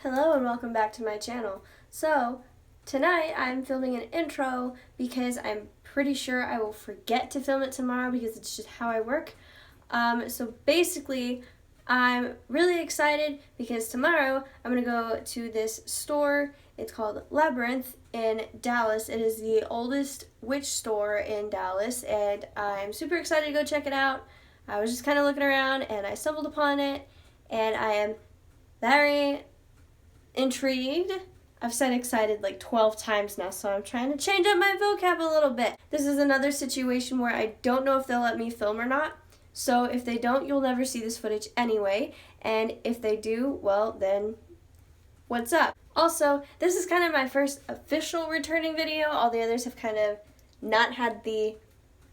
Hello and welcome back to my channel. So, tonight I'm filming an intro because I'm pretty sure I will forget to film it tomorrow because it's just how I work. So basically, I'm really excited because tomorrow I'm going to go to this store. It's called Labyrinth in Dallas. It is the oldest witch store in Dallas and I'm super excited to go check it out. I was just kind of looking around and I stumbled upon it and I am very intrigued. I've said excited like 12 times now, so I'm trying to change up my vocab a little bit. This is another situation where I don't know if they'll let me film or not. So if they don't, you'll never see this footage anyway. And if they do, well, then what's up? Also, this is kind of my first official returning video. All the others have kind of not had the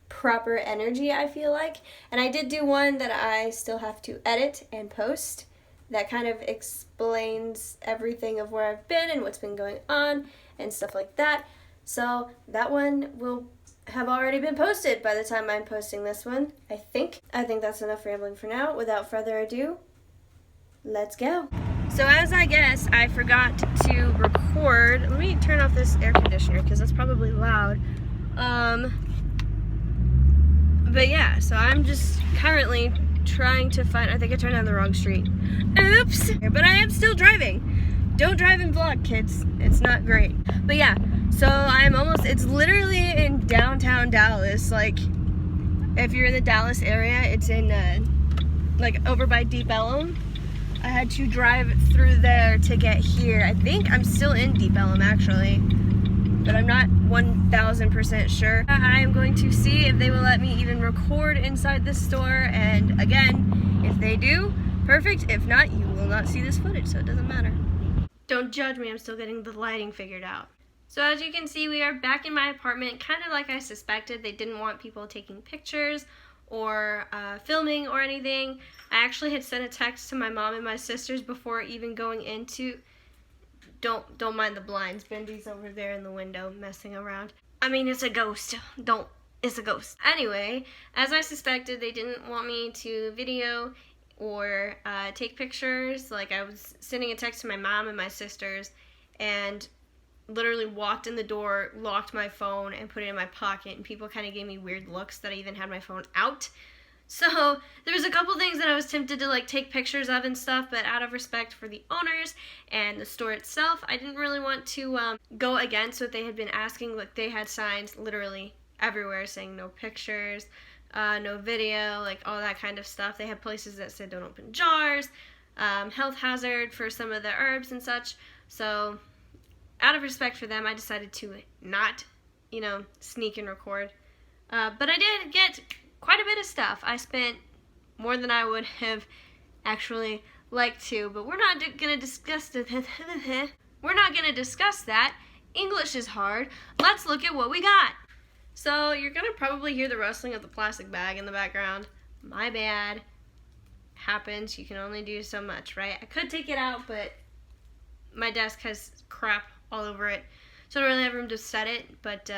proper energy, I feel like. And I did do one that I still have to edit and post that kind of explains everything of where I've been and what's been going on and stuff like that. So that one will have already been posted by the time I'm posting this one, I think. I think that's enough rambling for now. Without further ado, let's go. So as I guess, I forgot to record. Let me turn off this air conditioner because that's probably loud. But yeah, so I'm just currently trying to find, I think I turned down the wrong street. Oops! But I am still driving. Don't drive and vlog, kids. It's not great. But yeah, so I'm almost, it's literally in downtown Dallas. Like, if you're in the Dallas area, it's in, like, over by Deep Ellum. I had to drive through there to get here. I think I'm still in Deep Ellum, actually. But I'm not 1000% sure. I am going to see if they will let me even record inside this store, and again, if they do, perfect. If not, you will not see this footage, so it doesn't matter. Don't judge me, I'm still getting the lighting figured out. So as you can see, we are back in my apartment, kind of like I suspected. They didn't want people taking pictures or filming or anything. I actually had sent a text to my mom and my sisters before even going into... Don't mind the blinds. Bendy's over there in the window messing around. I mean, it's a ghost. It's a ghost. Anyway, as I suspected, they didn't want me to video or take pictures. Like, I was sending a text to my mom and my sisters and literally walked in the door, locked my phone, and put it in my pocket, and people kind of gave me weird looks that I even had my phone out. So there was a couple things that I was tempted to like take pictures of and stuff, but out of respect for the owners and the store itself, I didn't really want to go against what they had been asking. Like, they had signs literally everywhere saying no pictures, no video, like all that kind of stuff. They had places that said don't open jars, health hazard for some of the herbs and such. So out of respect for them, I decided to not, sneak and record. But I did get quite a bit of stuff. I spent more than I would have actually liked to, but we're not gonna discuss we're not gonna discuss that. English is hard. Let's look at what we got. So you're gonna probably hear the rustling of the plastic bag in the background. My bad. Happens. You can only do so much, right? I could take it out, but my desk has crap all over it, so I don't really have room to set it, but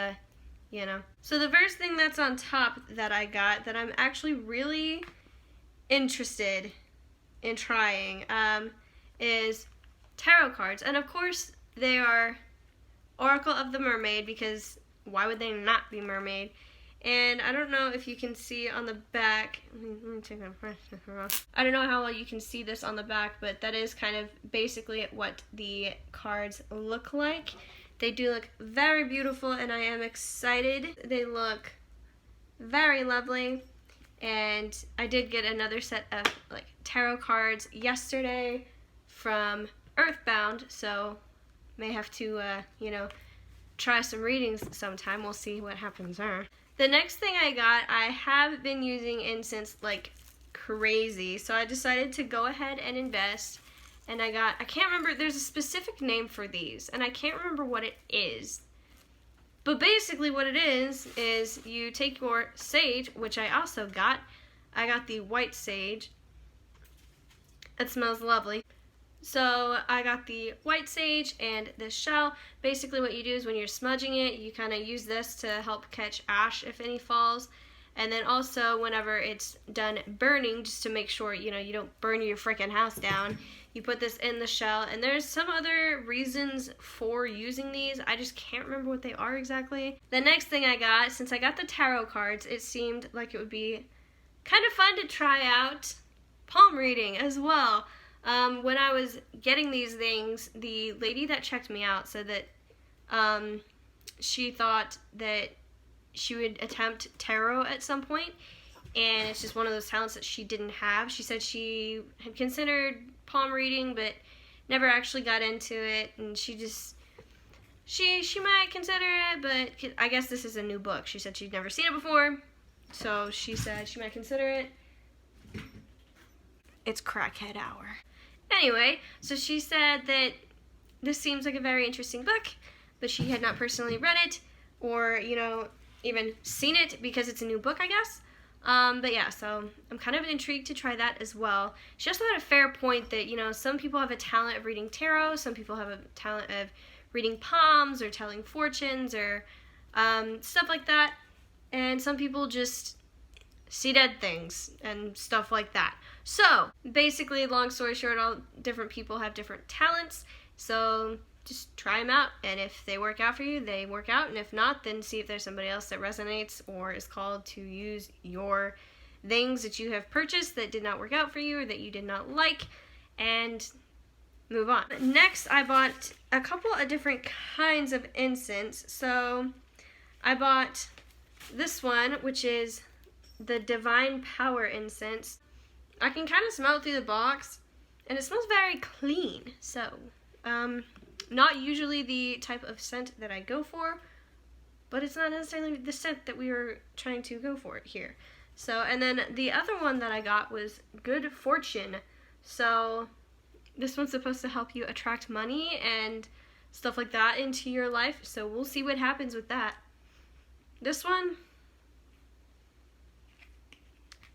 So the first thing that's on top that I got that I'm actually really interested in trying is tarot cards. And of course they are Oracle of the Mermaid, because why would they not be mermaid? And I don't know if you can see on the back, I don't know how well you can see this on the back, but that is kind of basically what the cards look like. They do look very beautiful, and I am excited. They look very lovely, and I did get another set of like tarot cards yesterday from Earthbound, so may have to, try some readings sometime. We'll see what happens there. The next thing I got, I have been using incense like crazy, so I decided to go ahead and invest. And I can't remember, there's a specific name for these, and I can't remember what it is. But basically what it is you take your sage, which I also got. I got the white sage. It smells lovely. So I got the white sage and this shell. Basically what you do is when you're smudging it, you kind of use this to help catch ash if any falls. And then also whenever it's done burning, just to make sure, you don't burn your freaking house down, You put this in the shell, and there's some other reasons for using these. I just can't remember what they are exactly. The next thing I got, since I got the tarot cards, it seemed like it would be kind of fun to try out palm reading as well. When I was getting these things, the lady that checked me out said that she thought that she would attempt tarot at some point, and it's just one of those talents that she didn't have. She said she had considered palm reading but never actually got into it, and she might consider it, but I guess this is a new book. She said she'd never seen it before, so she said she might consider it. It's crackhead hour. Anyway, so she said that this seems like a very interesting book, but she had not personally read it or, even seen it because it's a new book, I guess. But yeah, so I'm kind of intrigued to try that as well. She also had a fair point that, some people have a talent of reading tarot, some people have a talent of reading palms or telling fortunes or stuff like that, and some people just see dead things and stuff like that. So basically, long story short, all different people have different talents, so just try them out, and if they work out for you, they work out, and if not, then see if there's somebody else that resonates or is called to use your things that you have purchased that did not work out for you or that you did not like, and move on. Next, I bought a couple of different kinds of incense. So I bought this one, which is the Divine Power incense. I can kind of smell it through the box, and it smells very clean. So, not usually the type of scent that I go for, but it's not necessarily the scent that we were trying to go for here. So, and then the other one that I got was Good Fortune. So, this one's supposed to help you attract money and stuff like that into your life. So, we'll see what happens with that. This one,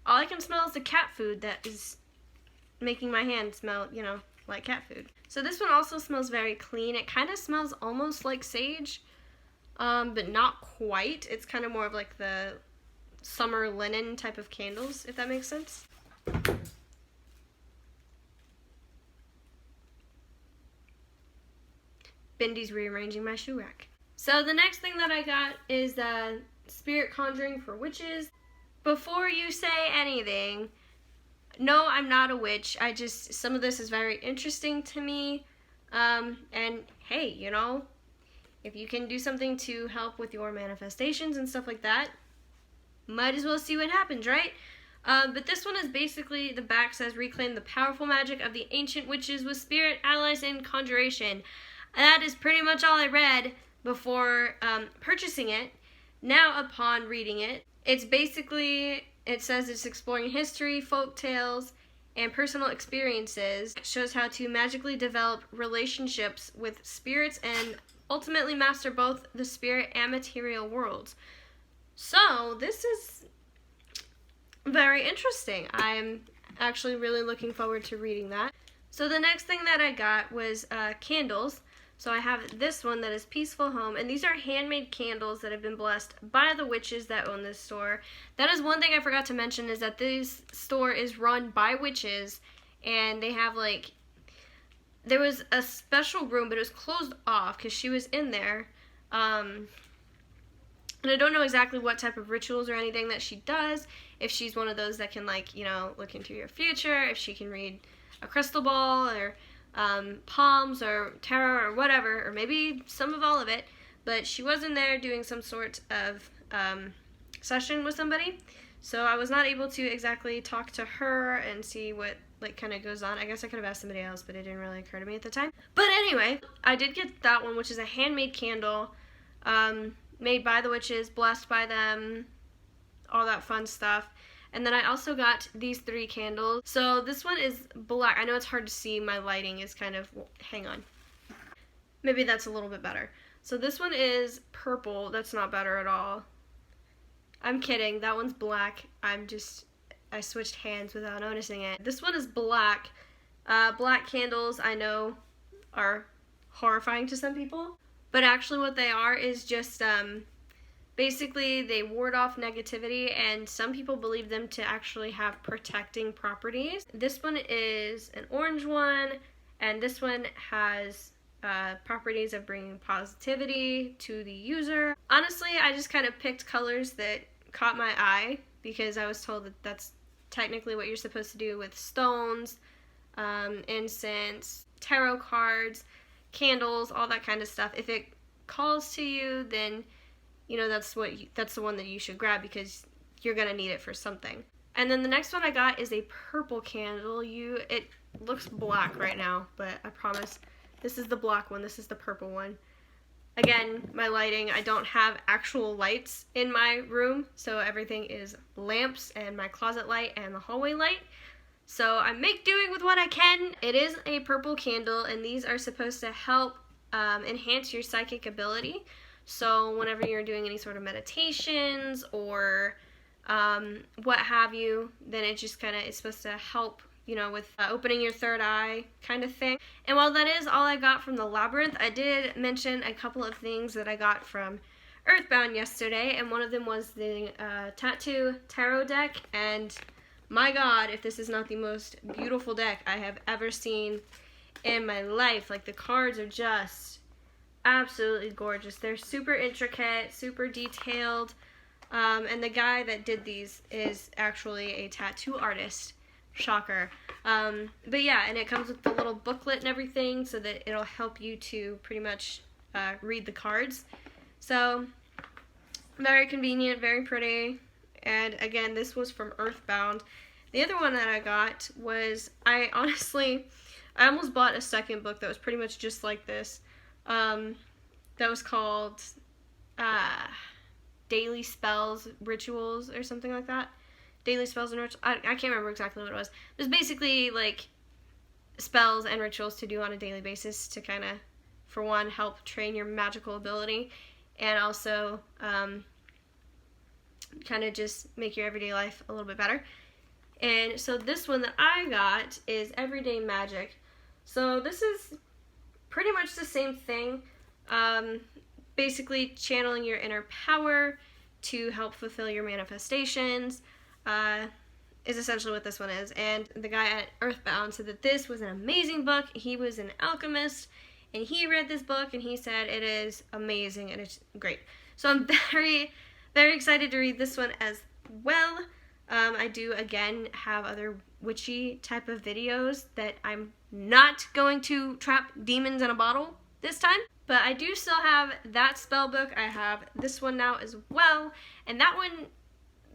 all I can smell is the cat food that is making my hand smell, like cat food. So this one also smells very clean. It kind of smells almost like sage, but not quite. It's kind of more of like the summer linen type of candles, if that makes sense. Bindy's rearranging my shoe rack. So the next thing that I got is Spirit Conjuring for Witches. Before you say anything, no, I'm not a witch. Some of this is very interesting to me. And hey, if you can do something to help with your manifestations and stuff like that, might as well see what happens, right? But this one is basically, the back says, reclaim the powerful magic of the ancient witches with spirit allies in conjuration. That is pretty much all I read before purchasing it. Now, upon reading it, it's basically, it says it's exploring history, folk tales, and personal experiences. It shows how to magically develop relationships with spirits and ultimately master both the spirit and material worlds. So, this is very interesting. I'm actually really looking forward to reading that. So the next thing that I got was candles. So I have this one that is Peaceful Home, and these are handmade candles that have been blessed by the witches that own this store. That is one thing I forgot to mention, is that this store is run by witches, and they have there was a special room, but it was closed off because she was in there. And I don't know exactly what type of rituals or anything that she does, if she's one of those that can look into your future, if she can read a crystal ball or palms or tarot or whatever, or maybe some of all of it, but she was in there doing some sort of session with somebody, so I was not able to exactly talk to her and see what kind of goes on. I guess I could have asked somebody else, but it didn't really occur to me at the time. But anyway, I did get that one, which is a handmade candle, made by the witches, blessed by them, all that fun stuff. And then I also got these 3 candles. So this one is black. I know it's hard to see. My lighting is kind of, hang on. Maybe that's a little bit better. So this one is purple. That's not better at all. I'm kidding. That one's black. I switched hands without noticing it. This one is black. Black candles, I know, are horrifying to some people. But actually what they are is just, Basically, they ward off negativity, and some people believe them to actually have protecting properties. This one is an orange one, and this one has properties of bringing positivity to the user. Honestly, I just kind of picked colors that caught my eye because I was told that that's technically what you're supposed to do with stones, incense, tarot cards, candles, all that kind of stuff. If it calls to you, then you know that's the one that you should grab because you're gonna need it for something. And then the next one I got is a purple candle. It looks black right now, but I promise this is the black one. This is the purple one. Again, my lighting, I don't have actual lights in my room, so everything is lamps and my closet light and the hallway light. So I make doing with what I can. It is a purple candle, and these are supposed to help enhance your psychic ability. So whenever you're doing any sort of meditations or what have you, then it just kind of is supposed to help, you know, with opening your third eye kind of thing. And while that is all I got from the Labyrinth, I did mention a couple of things that I got from Earthbound yesterday, and one of them was the Tattoo Tarot deck, and my god, if this is not the most beautiful deck I have ever seen in my life. Like, the cards are just absolutely gorgeous. They're super intricate, super detailed, and the guy that did these is actually a tattoo artist. Shocker. But yeah, and it comes with the little booklet and everything so that it'll help you to pretty much read the cards. So, very convenient, very pretty. And again, this was from Earthbound. The other one that I got was, I almost bought a second book that was pretty much just like this. That was called Daily Spells, Rituals, or something like that. Daily Spells and Rituals. I can't remember exactly what it was. It was basically like spells and rituals to do on a daily basis to kind of, for one, help train your magical ability, and also kind of just make your everyday life a little bit better. And so this one that I got is Everyday Magic. So this is pretty much the same thing. Basically channeling your inner power to help fulfill your manifestations is essentially what this one is. And the guy at Earthbound said that this was an amazing book. He was an alchemist, and he read this book, and he said it is amazing, and it's great. So I'm very, very excited to read this one as well. I do, again, have other witchy type of videos that I'm not going to trap demons in a bottle this time. But I do still have that spell book. I have this one now as well. And that one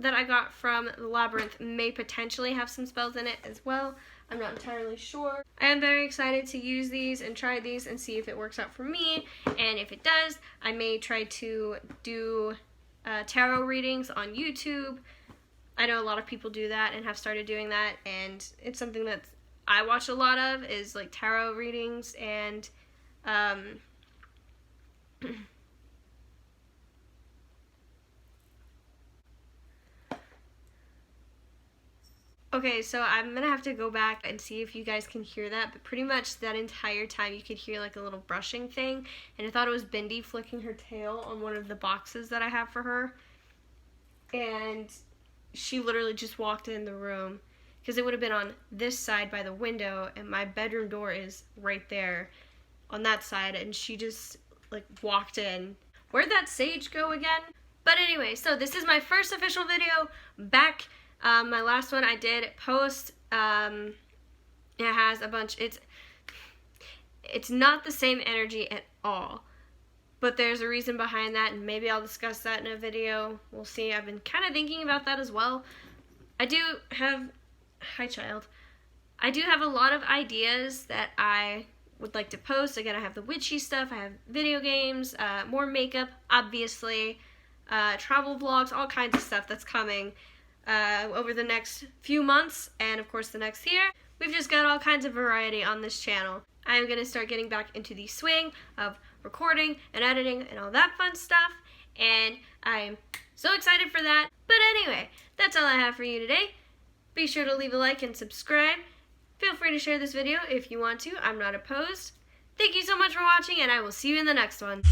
that I got from the Labyrinth may potentially have some spells in it as well. I'm not entirely sure. I am very excited to use these and try these and see if it works out for me. And if it does, I may try to do tarot readings on YouTube. I know a lot of people do that and have started doing that, and it's something that I watch a lot of, is like tarot readings. And okay, so I'm gonna have to go back and see if you guys can hear that, but pretty much that entire time you could hear like a little brushing thing, and I thought it was Bindi flicking her tail on one of the boxes that I have for her, and she literally just walked in the room, because it would have been on this side by the window, and my bedroom door is right there on that side, and she just like walked in. Where'd that sage go again? But anyway, so this is my first official video back. My last one I did post, it has a bunch, it's not the same energy at all, but there's a reason behind that, and maybe I'll discuss that in a video. We'll see. I've been kind of thinking about that as well. I do have, hi child, I do have a lot of ideas that I would like to post. Again, I have the witchy stuff, I have video games, more makeup, obviously, travel vlogs, all kinds of stuff that's coming over the next few months, and of course the next year. We've just got all kinds of variety on this channel. I am going to start getting back into the swing of recording and editing and all that fun stuff, and I'm so excited for that. But anyway, that's all I have for you today. Be sure to leave a like and subscribe. Feel free to share this video if you want to. I'm not opposed. Thank you so much for watching, and I will see you in the next one.